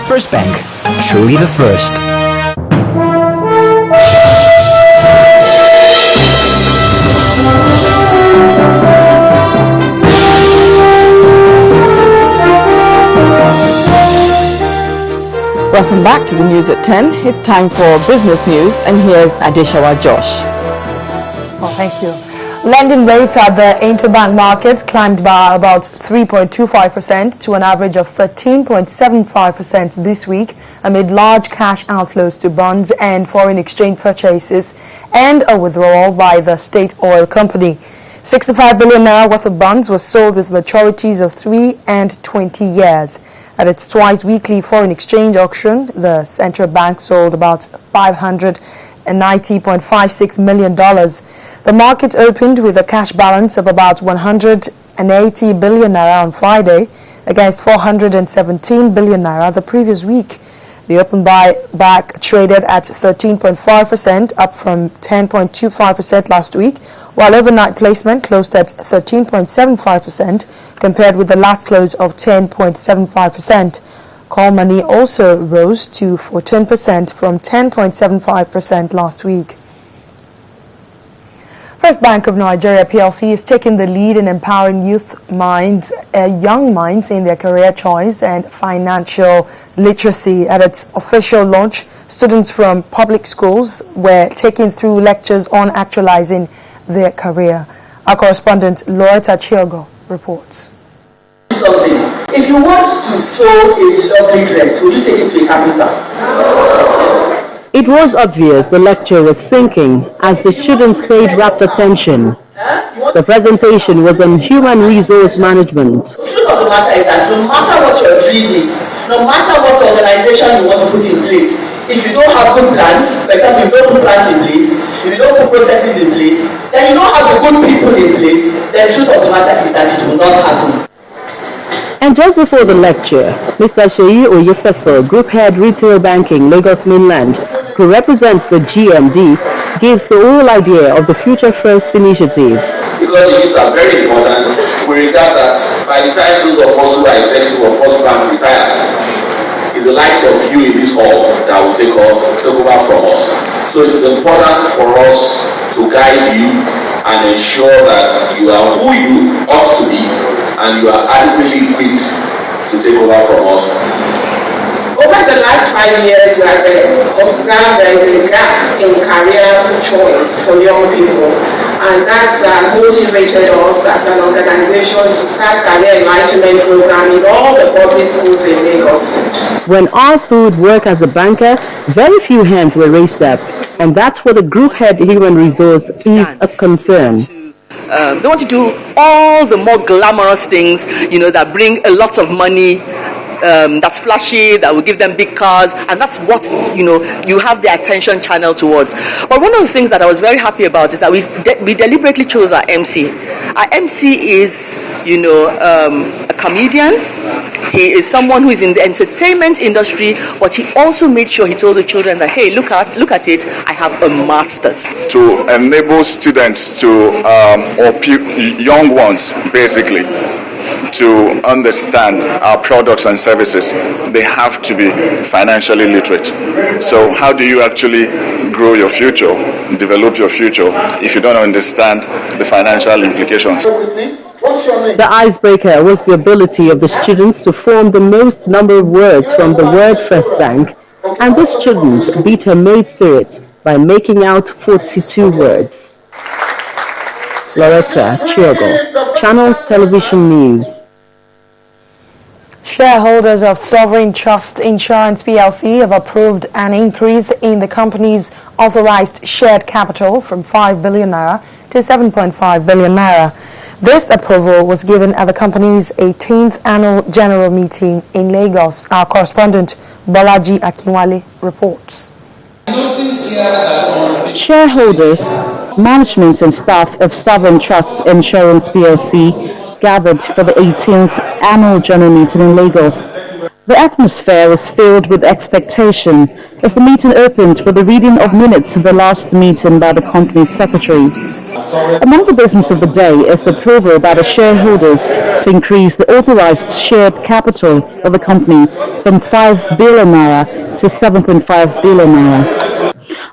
First Bank, truly the first. Welcome back to the news at 10. It's time for business news, and here's Adeshawa Josh. Well, thank you. Lending rates at the interbank markets climbed by about 3.25% to an average of 13.75% this week amid large cash outflows to bonds and foreign exchange purchases and a withdrawal by the state oil company. 65 billion naira worth of bonds was sold with maturities of 3 and 20 years. At its twice weekly foreign exchange auction, the central bank sold about $590.56 million. The market opened with a cash balance of about 180 billion naira on Friday against 417 billion naira the previous week. The open buyback traded at 13.5%, up from 10.25% last week, while overnight placement closed at 13.75% compared with the last close of 10.75%. Call money also rose to 14% from 10.75% last week. First Bank of Nigeria PLC is taking the lead in empowering young minds in their career choice and financial literacy. At its official launch, students from public schools were taken through lectures on actualizing their career. Our correspondent Loretta Chiogo reports. Something. If you want to sew a lovely dress, will you take it to a carpenter? It was obvious the lecturer was thinking as the students paid rapt attention. The presentation was on human resource management. The truth of the matter is that no matter what your dream is, no matter what organization you want to put in place, if you don't have good plans, for example, if you don't put plans in place, if you don't put processes in place, then you don't have the good people in place, then the truth of the matter is that it will not happen. And just before the lecture, Mr. Sheyi Oyefeso, Group Head Retail Banking, Lagos Mainland, who represents the GMD, gives the whole idea of the Future First initiative. Because the youths are very important, we regard that by the time those of us who are executives of First Bank retire, it's the likes of you in this hall that will take over from us. So it's important for us to guide you and ensure that you are who you ought to be and you are adequately equipped to take over from us. Over the last 5 years, we have observed there is a gap in career choice for young people, and that's motivated us as an organization to start career enlightenment program in all the public schools in Lagos State. When Arthur would work as a banker, very few hands were raised up, and that's what the group head human resource is a concern. They want to do all the more glamorous things, that bring a lot of money, that's flashy, that will give them big cars, and that's what, you have the attention channel towards. But one of the things that I was very happy about is that we deliberately chose our MC. Our MC is, a comedian. He is someone who is in the entertainment industry, but he also made sure he told the children that, hey, look at it, I have a master's. To enable students to, young ones, basically, to understand our products and services, they have to be financially literate. So how do you actually grow your future, develop your future, if you don't understand the financial implications? The icebreaker was the ability of the students to form the most number of words from the word First Bank, and the students beat her maid spirit by making out 42 words. Loretta Chiogo, Channels Television News. Shareholders of Sovereign Trust Insurance PLC have approved an increase in the company's authorized shared capital from 5 billion naira to 7.5 billion naira. This approval was given at the company's 18th annual general meeting in Lagos. Our correspondent Bolaji Akinwale reports. Shareholders, management and staff of Sovereign Trust Insurance PLC gathered for the 18th annual general meeting in Lagos. The atmosphere was filled with expectation as the meeting opened with the reading of minutes of the last meeting by the company's secretary. Among the business of the day is the approval by the shareholders to increase the authorized shared capital of the company from 5 billion naira to 7.5 billion naira.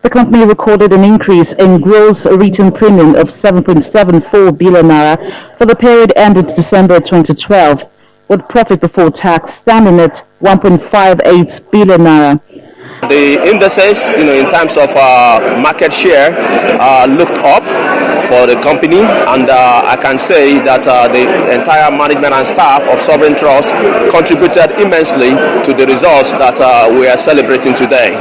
The company recorded an increase in gross written premium of 7.74 billion naira for the period ended December 2012, with profit before tax standing at 1.58 billion naira. The indices, in terms of market share, looked up for the company, and I can say that the entire management and staff of Sovereign Trust contributed immensely to the results that we are celebrating today.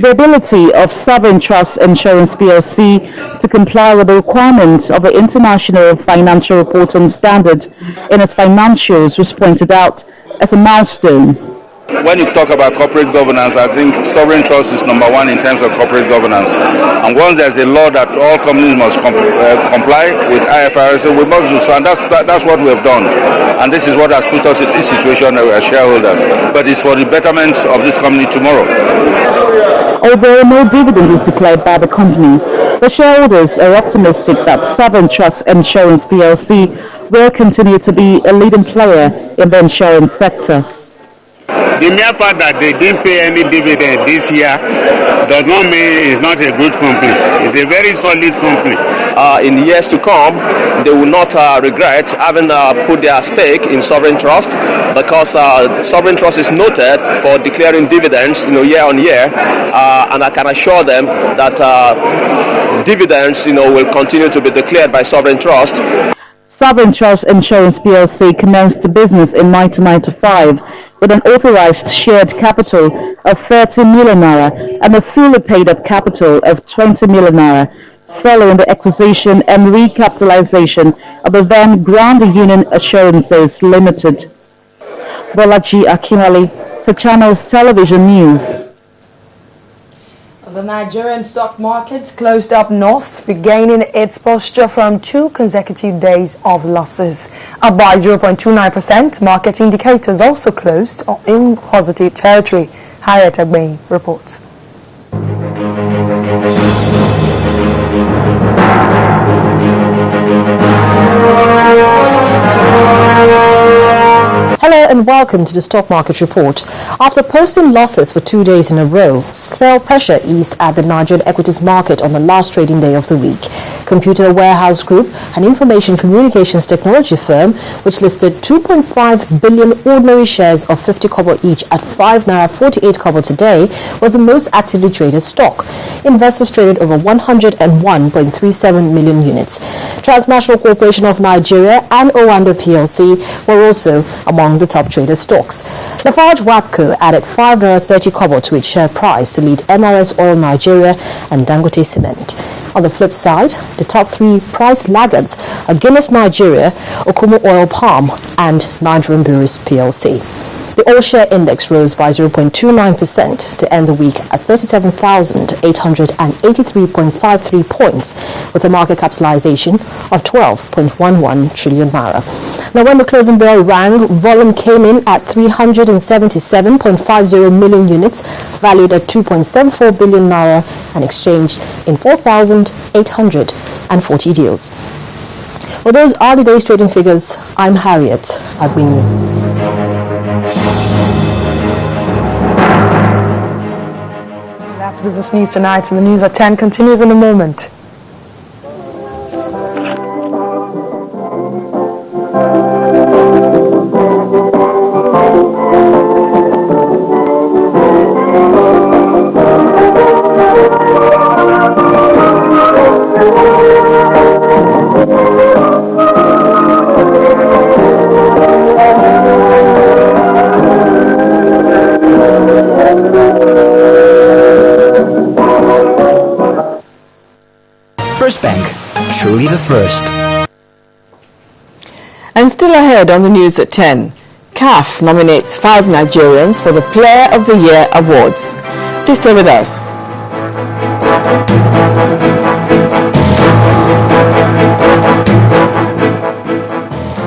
The ability of Sovereign Trust Insurance PLC to comply with the requirements of the International Financial Reporting Standard in its financials was pointed out as a milestone. When you talk about corporate governance, I think Sovereign Trust is number one in terms of corporate governance. And once there's a law that all companies must comply with IFRS, we must do so. And that's what we have done. And this is what has put us in this situation as shareholders. But it's for the betterment of this company tomorrow. Although no dividend is declared by the company, the shareholders are optimistic that Sovereign Trust Insurance PLC will continue to be a leading player in the insurance sector. The mere fact that they didn't pay any dividend this year does not mean it's not a good company. It's a very solid company. In the years to come, they will not regret having put their stake in Sovereign Trust, because Sovereign Trust is noted for declaring dividends, year on year, and I can assure them that dividends, will continue to be declared by Sovereign Trust. Sovereign Trust Insurance PLC commenced the business in 1995 with an authorized shared capital of 30 million naira and a fully paid-up capital of 20 million naira, following the acquisition and recapitalization of the then Grand Union Assurances Limited. Bolaji Akinwale for Channels Television News. The Nigerian stock markets closed up north, regaining its posture from 2 consecutive days of losses. Up by 0.29%, market indicators also closed in positive territory. Harriet Agbeyi reports. Hello and welcome to the Stock Market Report. After posting losses for 2 days in a row, sell pressure eased at the Nigerian equities market on the last trading day of the week. Computer Warehouse Group, an information communications technology firm which listed 2.5 billion ordinary shares of 50 kobo each at 5 naira 48 kobo today, was the most actively traded stock. Investors traded over 101.37 million units. Transnational Corporation of Nigeria and Owando PLC were also among the top traded stocks. Lafarge Wapco added 5 naira 30 kobo to its share price to lead MRS Oil Nigeria and Dangote Cement. On the flip side, the top 3 price laggards are Guinness Nigeria, Okumu Oil Palm and Nigerian Breweries PLC. The all-share index rose by 0.29% to end the week at 37,883.53 points, with a market capitalization of 12.11 trillion naira. Now, when the closing bell rang, volume came in at 377.50 million units, valued at 2.74 billion naira, and exchanged in 4,840 deals. Well, those are the day's trading figures. I'm Harriet Agbeyi. That's business news tonight, and the news at 10 continues in a moment. First Bank, truly the first. And still ahead on the news at 10, CAF nominates 5 Nigerians for the Player of the Year awards. Please stay with us.